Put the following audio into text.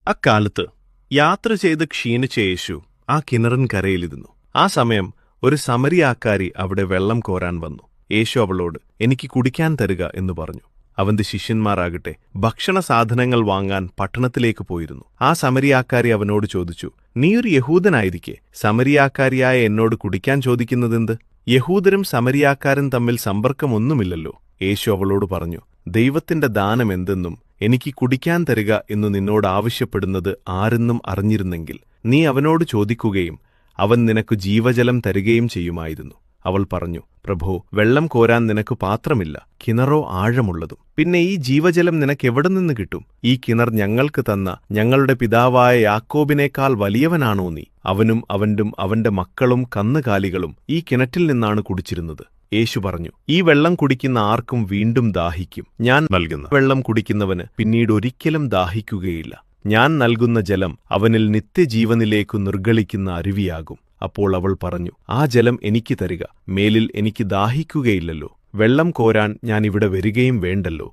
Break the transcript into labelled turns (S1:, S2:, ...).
S1: അക്കാലത്ത് യാത്ര ചെയ്ത് ക്ഷീണിച്ച യേശു ആ കിണറിൻകരയിലിരുന്നു. ആ സമയം ഒരു സമരിയാക്കാരി അവിടെ വെള്ളം കോരാൻ വന്നു. യേശു അവളോട്, എനിക്ക് കുടിക്കാൻ തരുക എന്ന് പറഞ്ഞു. അവന്റെ ശിഷ്യന്മാരാകട്ടെ ഭക്ഷണ സാധനങ്ങൾ വാങ്ങാൻ പട്ടണത്തിലേക്ക് പോയിരുന്നു. ആ സമരിയാക്കാരി അവനോട് ചോദിച്ചു, നീയൊരു യഹൂദനായിരിക്കെ സമരിയാക്കാരിയായ എന്നോട് കുടിക്കാൻ ചോദിക്കുന്നതെന്ത്? യഹൂദരും സമരിയാക്കാരും തമ്മിൽ സമ്പർക്കമൊന്നുമില്ലല്ലോ. യേശു അവളോട് പറഞ്ഞു, ദൈവത്തിന്റെ ദാനം എന്തെന്നും എനിക്ക് കുടിക്കാൻ തരിക എന്നു നിന്നോട് ആവശ്യപ്പെടുന്നത് ആരെന്നും അറിഞ്ഞിരുന്നെങ്കിൽ നീ അവനോട് ചോദിക്കുകയും അവൻ നിനക്ക് ജീവജലം തരികയും ചെയ്യുമായിരുന്നു. അവൾ പറഞ്ഞു, പ്രഭോ, വെള്ളം കോരാൻ നിനക്ക് പാത്രമില്ല, കിണറോ ആഴമുള്ളതും. പിന്നെ ഈ ജീവജലം നിനക്കെവിടെ നിന്ന് കിട്ടും? ഈ കിണർ ഞങ്ങൾക്ക് തന്ന ഞങ്ങളുടെ പിതാവായ യാക്കോബിനേക്കാൾ വലിയവനാണോ നീ? അവനും അവന്റെ മക്കളും കന്നുകാലികളും ഈ കിണറ്റിൽ നിന്നാണ് കുടിച്ചിരുന്നത്. യേശു പറഞ്ഞു, ഈ വെള്ളം കുടിക്കുന്ന ആർക്കും വീണ്ടും ദാഹിക്കും. ഞാൻ നൽകുന്ന വെള്ളം കുടിക്കുന്നവന് പിന്നീട് ഒരിക്കലും ദാഹിക്കുകയില്ല. ഞാൻ നൽകുന്ന ജലം അവനിൽ നിത്യജീവനിലേക്കു നിർഗളിക്കുന്ന അരുവിയാകും. അപ്പോൾ അവൾ പറഞ്ഞു, ആ ജലം എനിക്ക് തരിക. മേലിൽ എനിക്ക് ദാഹിക്കുകയില്ലല്ലോ. വെള്ളം കോരാൻ ഞാൻ ഇവിടെ വരികയും വേണ്ടല്ലോ.